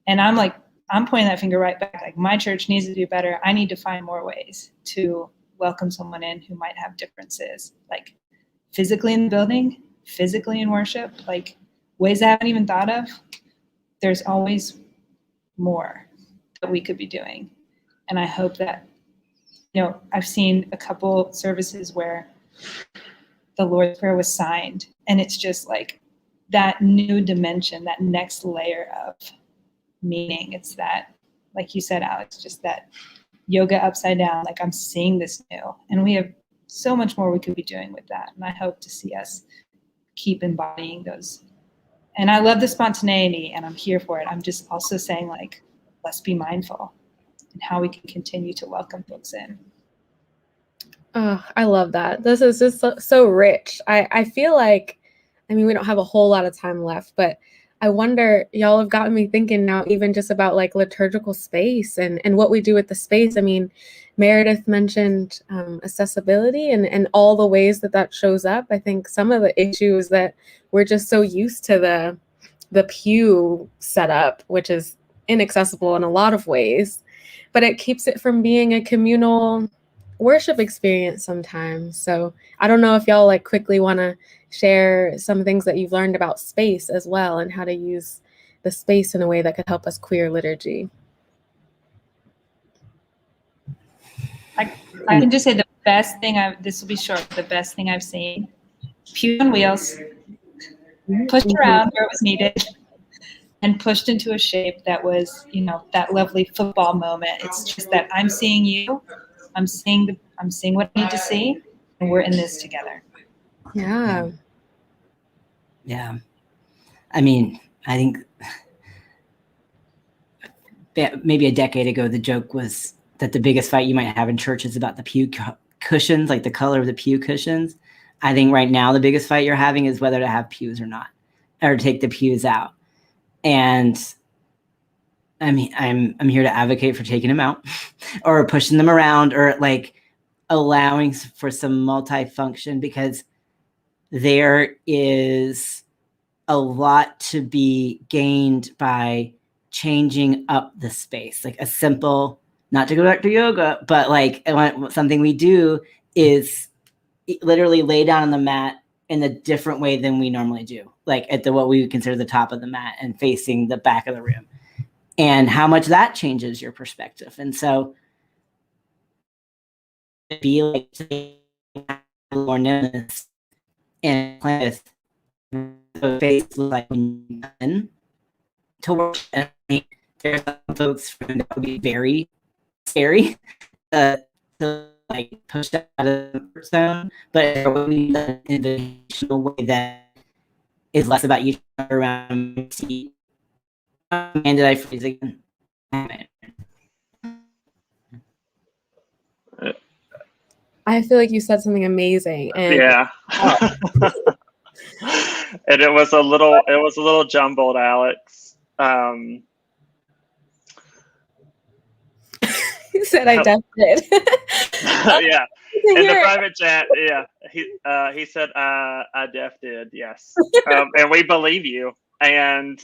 And I'm pointing that finger right back. Like, my church needs to do better. I need to find more ways to welcome someone in who might have differences, like physically in the building, physically in worship, like ways I haven't even thought of. There's always more that we could be doing. And I hope that, I've seen a couple services where the Lord's Prayer was signed, and it's just like that new dimension, that next layer of meaning. It's that, like you said, Alex, just that yoga upside down, like, I'm seeing this new. And we have so much more we could be doing with that. And I hope to see us keep embodying those. And I love the spontaneity, and I'm here for it. I'm just also saying, like, let's be mindful and how we can continue to welcome folks in. Oh, I love that. This is just so rich. I feel like, we don't have a whole lot of time left, but I wonder, y'all have gotten me thinking now, even just about like liturgical space and what we do with the space. Meredith mentioned accessibility and all the ways that shows up. I think some of the issues that we're just so used to the pew setup, which is inaccessible in a lot of ways, but it keeps it from being a communal worship experience sometimes. So I don't know if y'all like quickly want to share some things that you've learned about space as well, and how to use the space in a way that could help us queer liturgy. I can just say the best thing this will be short, the best thing I've seen, pew on wheels, pushed around where it was needed, and pushed into a shape that was, that lovely football moment. It's just that I'm seeing you, I'm seeing what I need to see, and we're in this together. Yeah. Yeah. I mean, I think maybe a decade ago, the joke was that the biggest fight you might have in church is about the pew cushions, like the color of the pew cushions. I think right now the biggest fight you're having is whether to have pews or not, or take the pews out. And I mean, I'm here to advocate for taking them out or pushing them around, or like allowing for some multifunction, because there is a lot to be gained by changing up the space. Like a simple, not to go back to yoga, but like something we do is literally lay down on the mat in a different way than we normally do, like at what we would consider the top of the mat and facing the back of the room, and how much that changes your perspective. And so be like more nimbleness and play with the face like to work. There's some folks that would be very scary to like push out of the comfort zone, but there will be an invitational way that is less about you around your seat. And did I freeze again? I feel like you said something amazing. And yeah. And it was a little jumbled, Alex. He said I definitely did. Yeah. In the private chat, yeah. He said I def did, yes. And we believe you. And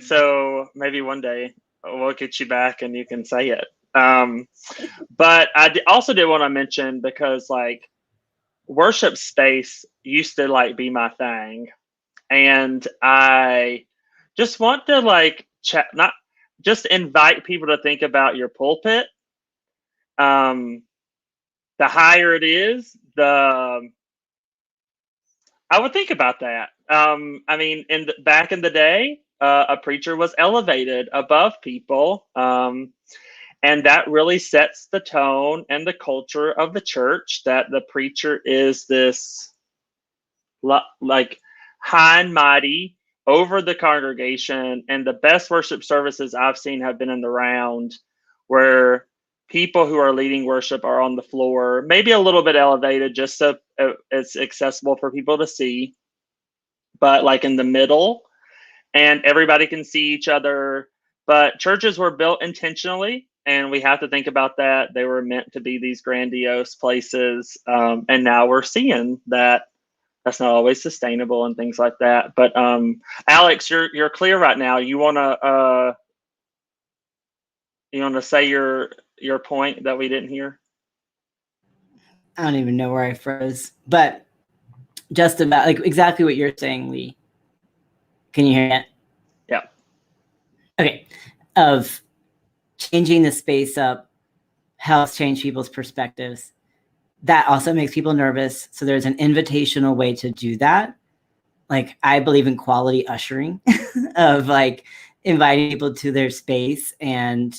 so maybe one day we'll get you back and you can say it. But I also did want to mention, because like worship space used to like be my thing, and I just want to like not just invite people to think about your pulpit. The higher it is, I would think about that. I mean, back in the day, a preacher was elevated above people, and that really sets the tone and the culture of the church, that the preacher is this like high and mighty over the congregation. And the best worship services I've seen have been in the round, where people who are leading worship are on the floor, maybe a little bit elevated just so it's accessible for people to see, but like in the middle, and everybody can see each other. But churches were built intentionally, and we have to think about that. They were meant to be these grandiose places, and now we're seeing that that's not always sustainable and things like that. But Alex, you're clear right now. You wanna say your point that we didn't hear? I don't even know where I froze, but just about like exactly what you're saying, Lee. Can you hear it? Yeah. Okay. Of changing the space up helps change people's perspectives. That also makes people nervous. So there's an invitational way to do that. Like I believe in quality ushering of like inviting people to their space and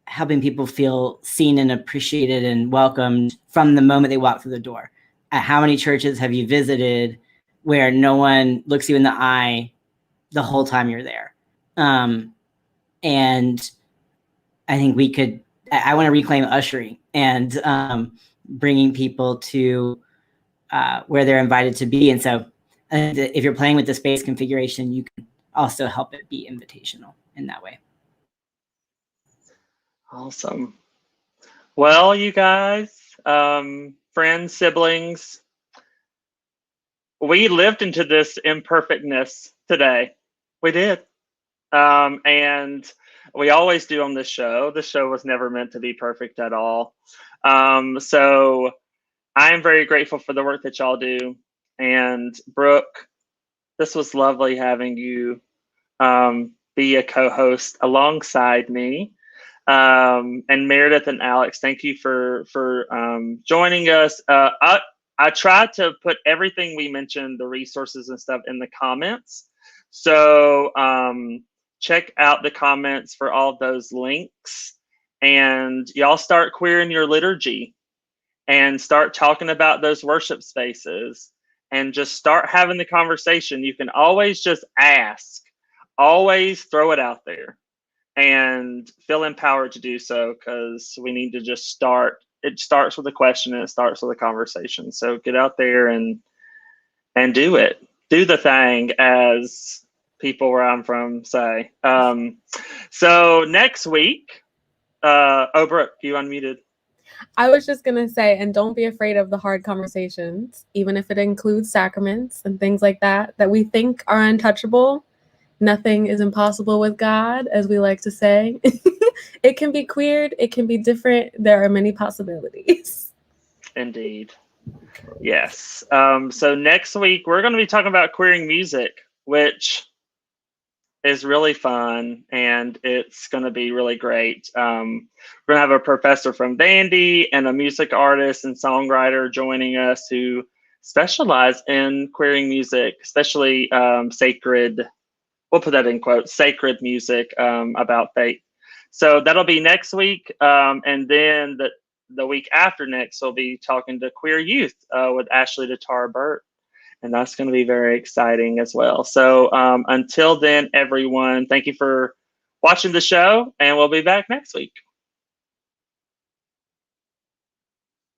helping people feel seen and appreciated and welcomed from the moment they walk through the door. How many churches have you visited where no one looks you in the eye the whole time you're there? And I think I want to reclaim ushering and bringing people to where they're invited to be. And so if you're playing with the space configuration, you can also help it be invitational in that way. Awesome. Well, you guys, friends, siblings, we lived into this imperfectness today. We did. And we always do on this show. The show was never meant to be perfect at all. So I am very grateful for the work that y'all do. And Brooke, this was lovely having you be a co-host alongside me. And Meredith and Alex, thank you for joining us. I tried to put everything we mentioned, the resources and stuff, in the comments. So check out the comments for all of those links, and y'all start queering your liturgy and start talking about those worship spaces and just start having the conversation. You can always just ask, always throw it out there, and feel empowered to do so, because we need to just start. It starts with a question and it starts with a conversation. So get out there and do it. Do the thing, as people where I'm from say. So next week, Brooke, you unmuted. I was just going to say, and don't be afraid of the hard conversations, even if it includes sacraments and things like that, that we think are untouchable. Nothing is impossible with God, as we like to say. It can be queered. It can be different. There are many possibilities. Indeed. Yes. So next week, we're going to be talking about queering music, which is really fun, and it's going to be really great. We're going to have a professor from Vandy and a music artist and songwriter joining us who specialize in queering music, especially sacred, we'll put that in quotes, sacred music about faith. So that'll be next week. And then the week after next, we'll be talking to queer youth with Ashley Tatar-Burt. And that's going to be very exciting as well. So until then, everyone, thank you for watching the show, and we'll be back next week.